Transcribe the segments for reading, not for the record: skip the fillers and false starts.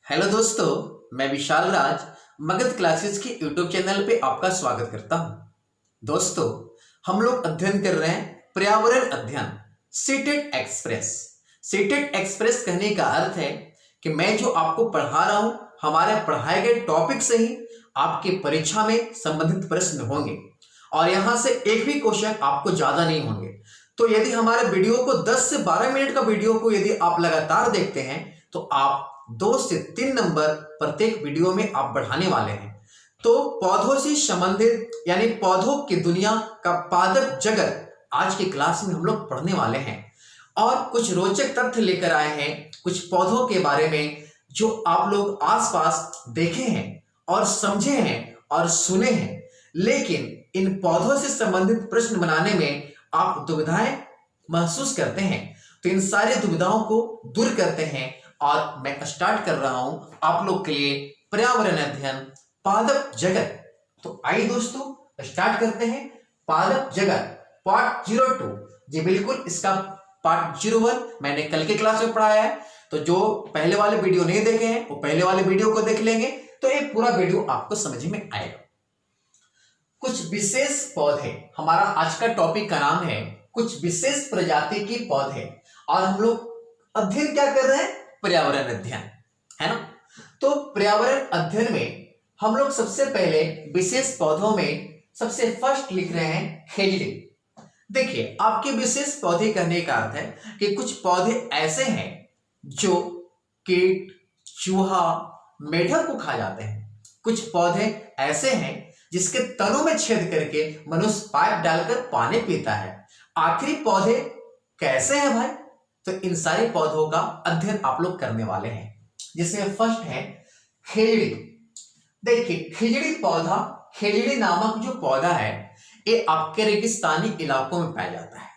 Hello दोस्तों, मैं विशाल राज Magadh classes के यूट्यूब चैनल पे आपका स्वागत करता हूं। दोस्तों, हम लोग अध्ययन कर रहे हैं पर्यावरण अध्ययन सीटेट एक्सप्रेस। सीटेट एक्सप्रेस कहने का अर्थ है कि मैं जो आपको पढ़ा रहा हूं, हमारे पढ़ाए गए टॉपिक से ही आपकी परीक्षा में संबंधित प्रश्न होंगे और यहां से एक भी क्वेश्चन आपको ज्यादा नहीं होंगे। तो यदि हमारे वीडियो को 10 से 12 मिनट का वीडियो को यदि आप लगातार देखते हैं तो आप 2 से 3 नंबर प्रत्येक वीडियो में आप बढ़ाने वाले हैं। तो पौधों से संबंधित यानी पौधों की दुनिया का पादप जगत आज की क्लास में हम लोग पढ़ने वाले हैं और कुछ रोचक तथ्य लेकर आए हैं कुछ पौधों के बारे में जो आप लोग आसपास देखे हैं और समझे हैं और सुने हैं, लेकिन इन पौधों से संबंधित प्रश्न बनाने में आप दुविधाएं महसूस करते हैं। तो इन सारी दुविधाओं को दूर करते हैं और मैं स्टार्ट कर रहा हूं आप लोग के लिए पर्यावरण अध्ययन पादप जगत। तो आइए दोस्तों स्टार्ट करते हैं पादप जगत पार्ट 02। जी बिल्कुल, इसका पार्ट 01 मैंने कल के क्लास में पढ़ाया है, तो जो पहले वाले वीडियो नहीं देखे हैं वो पहले वाले वीडियो को देख लेंगे तो ये पूरा वीडियो आपको समझ में आएगा। कुछ विशेष पौधे, हमारा आज का टॉपिक का नाम है कुछ विशेष प्रजाति के पौधे और हम लोग अध्ययन क्या कर रहे हैं? पर्यावरण अध्ययन, है ना। तो पर्यावरण अध्ययन में हम लोग सबसे पहले विशेष पौधों में सबसे फर्स्ट लिख रहे हैं खेजड़ी। देखिए, आपके विशेष पौधे कहने का अर्थ है कि कुछ पौधे ऐसे हैं जो कीट, चूहा, मेढक को खा जाते हैं। कुछ पौधे ऐसे हैं जिसके तनों में छेद करके मनुष्य पाइप डालकर पानी पीता है। आखिरी पौधे कैसे हैं भाई? तो इन सारे पौधों का अध्ययन आप लोग करने वाले हैं, जिसमें फर्स्ट है खेजड़ी। देखिए, खेजड़ी पौधा, खेजड़ी नामक जो पौधा है ये आपके रेगिस्तानी इलाकों में पाया जाता है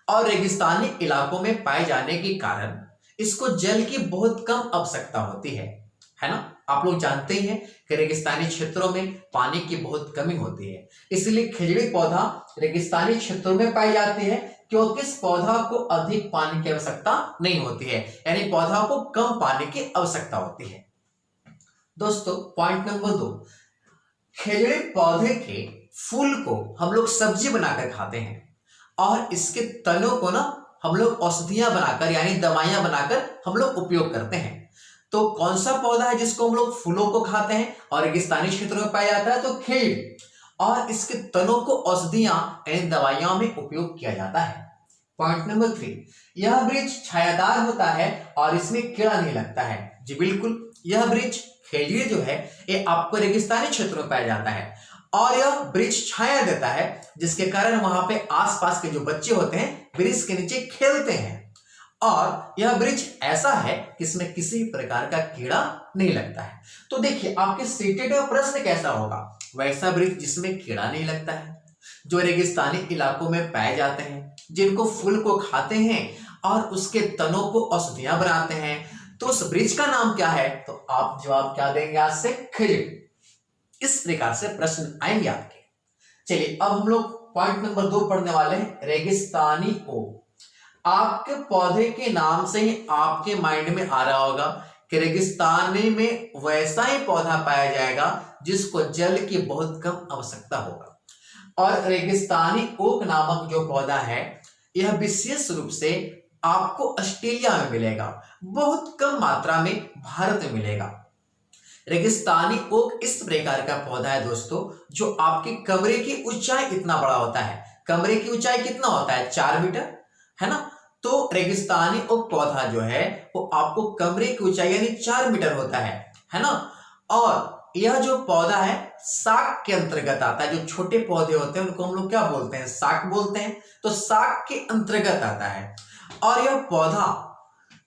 और रेगिस्तानी इलाकों में पाए जाने के कारण इसको जल की बहुत कम आवश्यकता होती है ना। आप लोग जानते ही हैं कि रेगिस्तानी क्षेत्रों में पानी की बहुत कमी होती है, इसलिए खेजड़ी पौधा रेगिस्तानी क्षेत्रों में पाई जाती है क्योंकि इस पौधा को अधिक पानी की आवश्यकता नहीं होती है, यानी पौधा को कम पानी की आवश्यकता होती है। दोस्तों, पॉइंट नंबर 2, खेजड़ी पौधे के फूल को हम लोग सब्जी बनाकर खाते हैं और इसके तनों को ना हम लोग औषधियां बनाकर यानी दवाइयां बनाकर हम लोग उपयोग करते हैं। तो कौन सा पौधा है जिसको हम लोग फूलों को खाते हैं और रेगिस्तानी क्षेत्रों में पाया जाता है? तो खेजड़ी, और इसके तनों को औषधियां यानी दवाइयों में उपयोग किया जाता है। पॉइंट नंबर 3, यह वृक्ष छायादार होता है और इसमें कीड़ा नहीं लगता है। जी बिल्कुल, यह वृक्ष खेजड़ी जो है ये आपको रेगिस्तानी क्षेत्रों में पाया जाता है और यह वृक्ष छाया देता है, जिसके कारण वहां पे आसपास के जो बच्चे होते हैं वृक्ष के नीचे खेलते हैं और यह वृक्ष ऐसा है कि इसमें किसी प्रकार का कीड़ा नहीं लगता है। तो देखिए, आपके सीटेट में प्रश्न कैसा होगा? वैसा वृक्ष जिसमें कीड़ा नहीं लगता है, जो रेगिस्तानी इलाकों में पाए जाते हैं, जिनको फूल को खाते हैं और उसके तनों को औषधियां बनाते हैं, तो उस वृक्ष का नाम क्या है? तो आप जवाब क्या देंगे? आज से खेजड़ी। इस प्रकार से प्रश्न आएंगे आपके। चलिए, अब हम लोग पॉइंट नंबर 2 पढ़ने वाले हैं, रेगिस्तानी ओक। आपके पौधे के नाम से ही आपके माइंड में आ रहा होगा कि रेगिस्तानी में वैसा ही पौधा पाया जाएगा जिसको जल की बहुत कम आवश्यकता होगा। और रेगिस्तानी ओक नामक जो पौधा है यह विशेष रूप से आपको ऑस्ट्रेलिया में मिलेगा, बहुत कम मात्रा में भारत में मिलेगा। रेगिस्तानी ओक इस प्रकार का पौधा है दोस्तों जो आपके कमरे की ऊंचाई इतना बड़ा होता है। कमरे की ऊंचाई कितना होता है? 4 मीटर, है ना। तो रेगिस्तानी ओक पौधा जो है वो आपको कमरे की ऊंचाई यानी 4 मीटर होता है ना। और यह जो पौधा है साग के अंतर्गत आता है। जो छोटे पौधे होते हैं उनको हम लोग क्या बोलते हैं? साग बोलते हैं। तो साग के अंतर्गत आता है और यह पौधा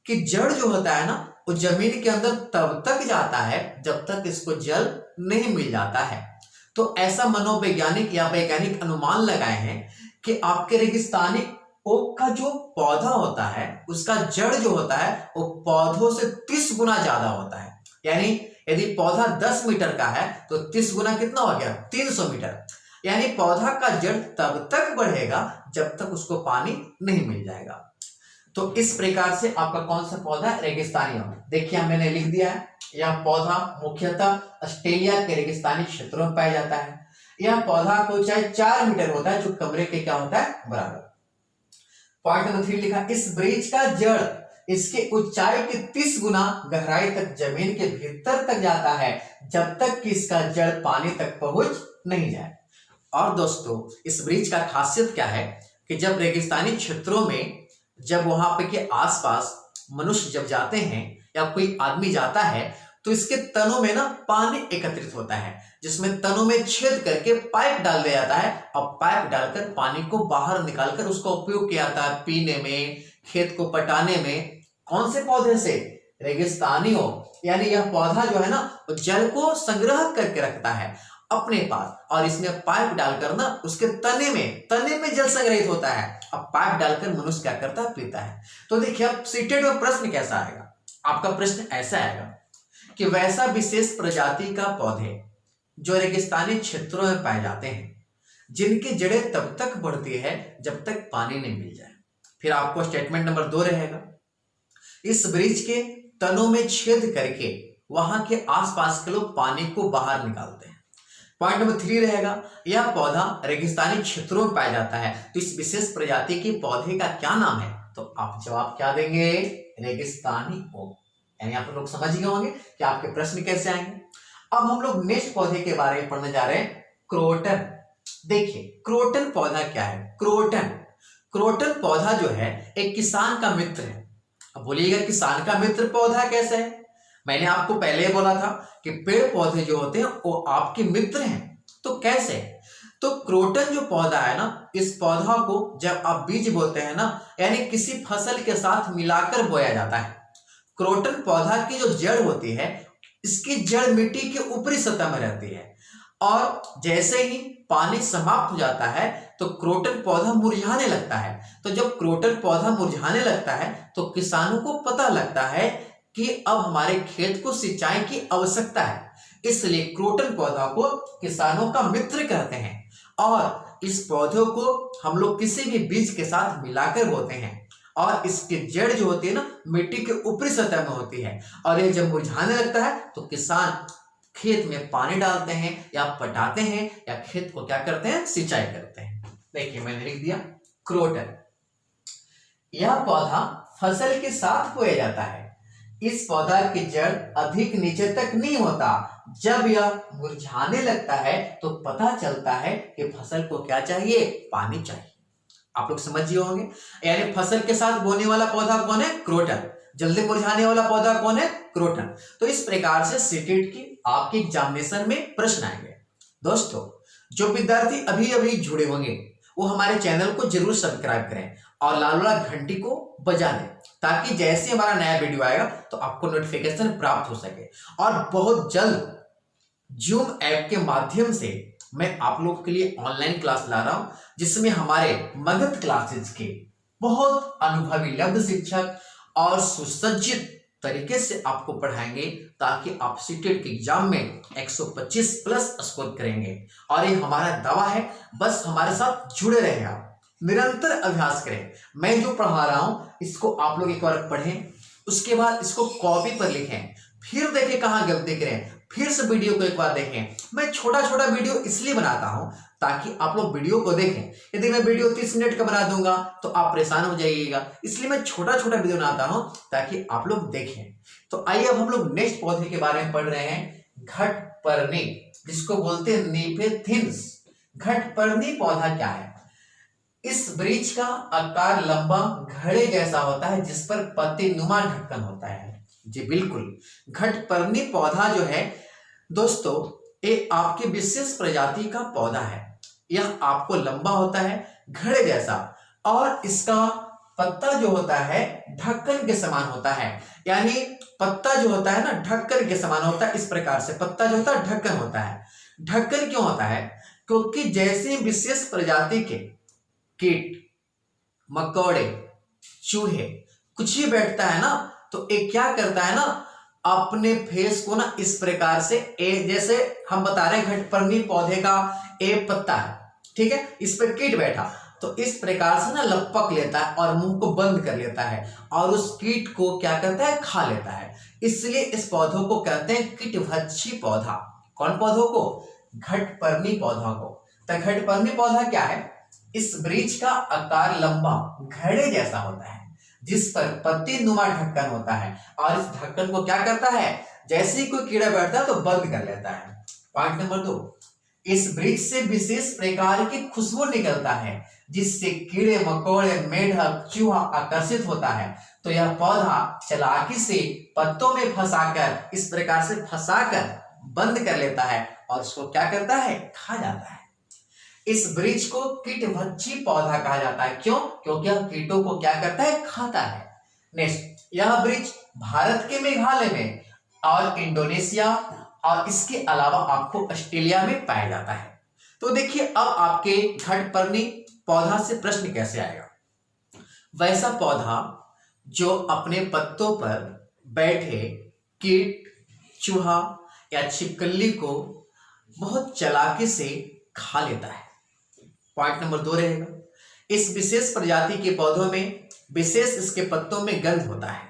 की जड़ जो होता है ना वो जमीन के अंदर तब तक जाता है जब तक इसको जल नहीं मिल जाता है। तो ऐसा मनोवैज्ञानिक या वैज्ञानिक अनुमान लगाए हैं कि आपके रेगिस्तानी ओक का जो पौधा होता है उसका जड़ जो होता है वो पौधों से 30 गुना ज्यादा होता है। यानी यदि पौधा 10 मीटर का है तो 30 गुना कितना हो गया? 300 मीटर। यानी पौधा का जड़ तब तक बढ़ेगा जब तक उसको पानी नहीं मिल जाएगा। तो इस प्रकार से आपका कौन सा पौधा रेगिस्तानी हो, देखिए मैंने लिख दिया है। यह पौधा मुख्यतः ऑस्ट्रेलिया के रेगिस्तानी क्षेत्रों में पाया जाता है। यह पौधा को चाहे 4 मीटर होता है, जो कमरे के क्या होता है बराबर। पॉइंट नंबर 3 लिखा, इस वृक्ष का जड़ इसके ऊंचाई के 30 गुना गहराई तक जमीन के भीतर तक जाता है, जब तक कि इसका जड़ पानी तक पहुंच नहीं जाए। और दोस्तों इस वृक्ष का खासियत क्या है कि जब रेगिस्तानी क्षेत्रों में जब वहां पे के आसपास मनुष्य जब जाते हैं या कोई आदमी जाता है, तो इसके तनों में ना पानी एकत्रित होता है, जिसमें तनों में छेद करके पाइप डाल दिया जाता है और पाइप डालकर पानी को बाहर निकालकर उसका उपयोग किया जाता है पीने में, खेत को पटाने में। कौन से पौधे से? रेगिस्तानियों। यानी यह पौधा जो है ना वो जल को संग्रह करके रखता है अपने पास, और इसमें पाइप डालकर ना उसके तने में जल संग्रहित होता है। अब पाइप डालकर मनुष्य क्या करता है, पीता है। तो देखिए अब सीटेड में प्रश्न कैसा आएगा, आपका प्रश्न ऐसा आएगा कि वैसा विशेष प्रजाति का पौधे जो रेगिस्तानी क्षेत्रों में पाए जाते हैं, जिनकी जड़ें तब तक बढ़ती है जब तक पानी नहीं मिल जाए। फिर आपको स्टेटमेंट नंबर 2 रहेगा, इस वृक्ष के तनों में छेद करके वहां के आसपास के लोग पानी को बाहर निकालते हैं। पॉइंट नंबर 3 रहेगा, यह पौधा रेगिस्तानी क्षेत्रों में पाया जाता है, तो इस विशेष प्रजाति के पौधे का क्या नाम है? तो आप जवाब क्या देंगे? रेगिस्तानी ओक। यानी आप लोग समझ गए होंगे कि आपके प्रश्न कैसे आएंगे। अब हम लोग नेक्स्ट पौधे के बारे में पढ़ने जा रहे हैं, क्रोटन। देखिए क्रोटन पौधा क्या है? क्रोटन पौधा जो है एक किसान का मित्र है। अब बोलिएगा किसान का मित्र पौधा कैसे है? मैंने आपको पहले ही बोला था कि पेड़ पौधे जो होते हैं वो आपके मित्र हैं। तो कैसे? तो क्रोटन जो पौधा है ना, इस पौधा को जब आप बीज बोते हैं ना, यानी किसी फसल के साथ मिलाकर बोया जाता है। क्रोटन पौधा की जो जड़ होती है, इसकी जड़ मिट्टी के ऊपरी सतह में रहती है, और जैसे ही पानी समाप्त हो जाता है तो क्रोटन पौधा मुरझाने लगता है। तो जब क्रोटन पौधा मुरझाने लगता है तो किसानों को पता लगता है कि अब हमारे खेत को सिंचाई की आवश्यकता है, इसलिए क्रोटन पौधा को किसानों का मित्र कहते हैं। और इस पौधे को हम लोग किसी भी बीज के साथ मिलाकर बोते हैं, और इसकी जड़ जो होती है ना मिट्टी के ऊपरी सतह में होती है, और ये जब मुरझाने लगता है तो किसान खेत में पानी डालते हैं या पटाते हैं या खेत को क्या करते हैं, सिंचाई करते हैं। देखिए मैंने लिख दिया क्रोटन। यह पौधा फसल के साथ बोया जाता है। इस पौधा की जड़ अधिक नीचे तक नहीं होता। जब यह मुरझाने लगता है तो पता चलता है कि फसल को क्या चाहिए, पानी चाहिए। आप लोग समझिए होंगे, यानी फसल के साथ बोने वाला पौधा कौन है? क्रोटन। जल्दी मुरझाने वाला पौधा कौन है? क्रोटन। तो इस प्रकार से सीटेट की आपके एग्जामिनेशन में प्रश्न आएंगे। दोस्तों जो विद्यार्थी अभी अभी जुड़े होंगे वो हमारे चैनल को जरूर सब्सक्राइब करें और लाल वाला घंटी को बजा दें, ताकि जैसे हमारा नया वीडियो आएगा तो आपको नोटिफिकेशन प्राप्त हो सके। और बहुत जल्द जूम ऐप के माध्यम से मैं आप लोग के लिए ऑनलाइन क्लास ला रहा हूं, जिसमें हमारे मगध क्लासेज के बहुत अनुभवी लब्ध शिक्षक और सुसज्जित तरीके से आपको पढ़ाएंगे, ताकि आप सीटेट के एग्जाम में 125 प्लस स्कोर करेंगे। और ये हमारा दावा है, बस हमारे साथ जुड़े रहें, आप निरंतर अभ्यास करें। मैं जो पढ़ा रहा हूं इसको आप लोग एक बार पढ़ें, उसके बाद इसको कॉपी पर लिखें, फिर देखें कहाँ गलती करें, फिर से वीडियो को एक बार देखें। मैं छोटा छोटा वीडियो इसलिए बनाता हूं ताकि आप लोग वीडियो को देखें। यदि मैं वीडियो 30 मिनट का बना दूंगा तो आप परेशान हो जाइएगा, इसलिए मैं छोटा छोटा वीडियो बनाता हूं ताकि आप लोग देखें। तो आइए अब हम लोग नेक्स्ट पौधे के बारे में पढ़ रहे हैं, घटपर्णी, जिसको बोलते हैं नीफेथिन्स। घटपर्णी पौधा क्या है? इस वृक्ष का आकार लंबा घड़े जैसा होता है, जिस पर पत्तीनुमा ढक्कन होता है। जी बिल्कुल, घटपर्णी पौधा जो है दोस्तों ये आपके विशेष प्रजाति का पौधा है। यह आपको लंबा होता है घड़े जैसा, और इसका पत्ता जो होता है ढक्कन के समान होता है। यानी पत्ता जो होता है ना ढक्कन के समान होता है। इस प्रकार से पत्ता जो होता है ढक्कन होता है। ढक्कन क्यों होता है? क्योंकि जैसे विशेष प्रजाति के कीट, मकोड़े, चूहे कुछ ही बैठता है ना, तो एक क्या करता है ना, अपने फेस को ना इस प्रकार से जैसे हम बता रहे हैं घटपर्णी पौधे का पत्ता है, ठीक है, इस पर कीट बैठा, तो इस प्रकार से ना लपक लेता है और मुंह को बंद कर लेता है और उस कीट को क्या करता है, खा लेता है। इसलिए इस पौधों को कहते हैं कीटभक्षी पौधा। कौन पौधों को? घटपर्णी पौधा को। तो घटपर्णी पौधा क्या है? इस वृक्ष का आकार लंबा घड़े जैसा होता है जिस पर पत्ती नुमा ढक्कन होता है और इस ढक्कन को क्या करता है, जैसे ही कोई कीड़ा बैठता है तो बंद कर लेता है। पॉइंट नंबर 2, इस वृक्ष से विशेष प्रकार की खुशबू निकलता है जिससे कीड़े मकोड़े मेढक चूहा आकर्षित होता है। तो यह पौधा चालाकी से पत्तों में फंसाकर इस प्रकार से फंसाकर बंद कर लेता है और उसको क्या करता है, खा जाता है। इस वृक्ष को कीटभक्षी पौधा कहा जाता है। क्यों? क्योंकि यह कीटों को क्या करता है, खाता है। नेक्स्ट, यह वृक्ष भारत के मेघालय में और इंडोनेशिया और इसके अलावा आपको ऑस्ट्रेलिया में पाया जाता है। तो देखिए अब आपके घटपर्णी पौधा से प्रश्न कैसे आएगा। वैसा पौधा जो अपने पत्तों पर बैठे कीट, चूहा या छिपकली को बहुत चालाकी से खा लेता है। पॉइंट नंबर 2 रहेगा, इस विशेष प्रजाति के पौधों में विशेष इसके पत्तों में गंध होता है।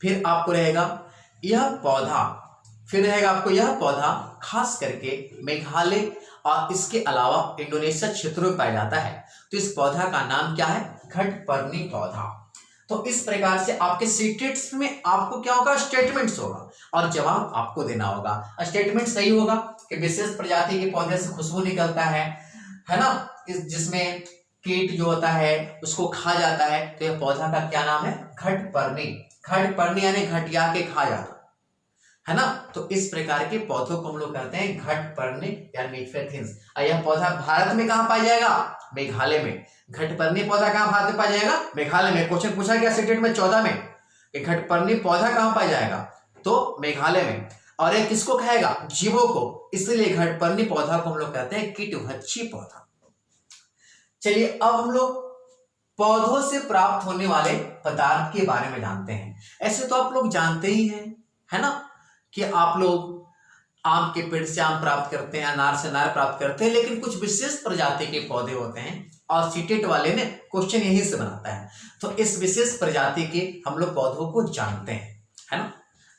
फिर आपको रहेगा यह पौधा, यह पौधा खास करके मेघालय और इसके अलावा इंडोनेशिया क्षेत्रों में पाया जाता है। तो इस पौधा का नाम क्या है, घटपर्णी पौधा। तो इस प्रकार से आपके सीटेट्स में आपको क्या होगा, स्टेटमेंट्स होगा और जवाब आपको देना होगा। स्टेटमेंट सही होगा कि विशेष प्रजाति के पौधे से खुशबू निकलता है ना, जिसमें कीट जो होता है उसको खा जाता है। तो यह पौधा का क्या नाम है, घटपर्णी। घटपर्णी यानी घटिया के खा जाता है ना। तो इस प्रकार के पौधों को हम लोग कहते हैं घटपर्णी या निफेथियंस। और यह पौधा भारत में कहां पाया जाएगा, मेघालय में। घटपर्णी पौधा कहां भारत में पाया जाएगा, मेघालय में। क्वेश्चन पूछा गया सीटेट में 14 में कि घटपर्णी पौधा कहां पाया जाएगा, तो मेघालय में। और ये किसको खाएगा, जीवों को, इसलिए घटपर्णी पौधा को हम लोग कहते हैं कीटभक्षी पौधा। चलिए अब हम लोग पौधों से प्राप्त होने वाले पदार्थ के बारे में जानते हैं। ऐसे तो आप लोग जानते ही हैं, है ना, कि आप लोग आम के पेड़ से आम प्राप्त करते हैं, अनार से अनार प्राप्त करते हैं, लेकिन कुछ विशेष प्रजाति के पौधे होते हैं और सीटेट वाले ने क्वेश्चन यहीं से बनाता है। तो इस विशेष प्रजाति के हम लोग पौधों को जानते हैं, है ना।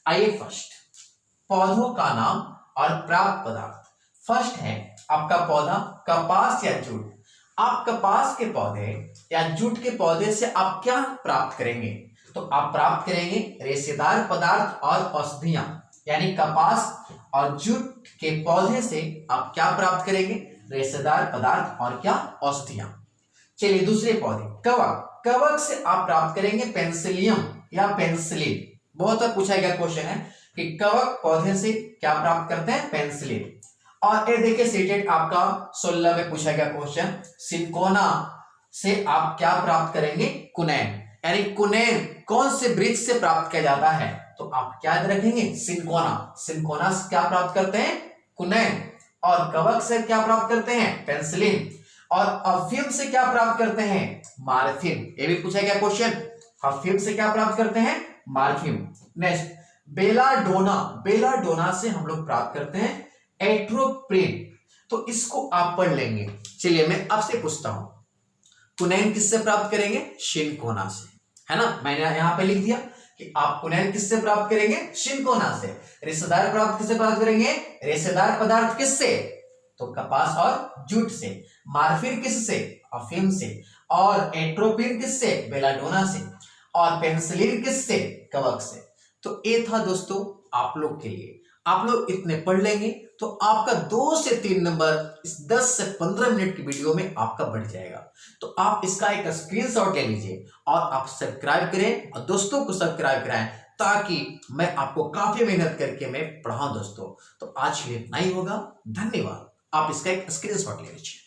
आइए फर्स्ट पौधों का नाम और प्राप्त पदार्थ। फर्स्ट है आपका पौधा कपास या जूट। आप कपास के पौधे या जूट के पौधे से आप क्या प्राप्त करेंगे, तो आप प्राप्त करेंगे रेशेदार पदार्थ और औषधियां। यानी कपास और जूट के पौधे से आप क्या प्राप्त करेंगे, रेशेदार पदार्थ और क्या, औषधियां। चलिए दूसरे पौधे कवक। कवक से आप प्राप्त करेंगे पेंसिलियम या पेंसिलिन। बहुत बार पूछा गया क्वेश्चन है कि कवक पौधे से क्या प्राप्त करते हैं, पेंसिलिन। और ये देखिए सीटेट आपका 16 में पूछा गया क्वेश्चन, सिंकोना से आप क्या प्राप्त करेंगे, कुनैन। यानी कुनैन कौन से वृक्ष से प्राप्त किया जाता है, तो आप क्या याद रखेंगे, सिंकोना। सिंकोना से क्या प्राप्त करते हैं, कुनैन। और कवक से क्या प्राप्त करते हैं, पेंसिलिन। और अफीम से क्या प्राप्त करते हैं, मार्फिन। ये भी पूछा गया क्वेश्चन, अफीम से क्या प्राप्त करते हैं, मार्फिन। Next belladonna. बेलाडोना से हम लोग प्राप्त करते हैं एट्रोप्रिन। तो इसको आप पढ़ लेंगे। चलिए मैं आपसे पूछता हूं, कुनैन किससे प्राप्त करेंगे, सिंकोना से, है ना। मैंने यहां पे लिख दिया कि आप कुनैन किससे प्राप्त करेंगे, सिंकोना से। रेशेदार प्राप्त किससे प्राप्त करेंगे, रेशेदार पदार्थ किससे, तो कपास और जूट से। मार्फिन किससे, अफीम से। और एट्रोपिन किससे, बेलाडोना से। और पेनिसिलिन किससे, कवक से। तो ये था दोस्तों आप लोग के लिए। आप लोग इतने पढ़ लेंगे तो आपका 2 से 3 नंबर इस 10 से 15 मिनट की वीडियो में आपका बढ़ जाएगा। तो आप इसका एक स्क्रीनशॉट ले लीजिए और आप सब्सक्राइब करें और दोस्तों को सब्सक्राइब कराएं, ताकि मैं आपको काफी मेहनत करके मैं पढ़ाऊं दोस्तों। तो आज ये इतना ही होगा, धन्यवाद। आप इसका एक स्क्रीनशॉट ले लीजिए।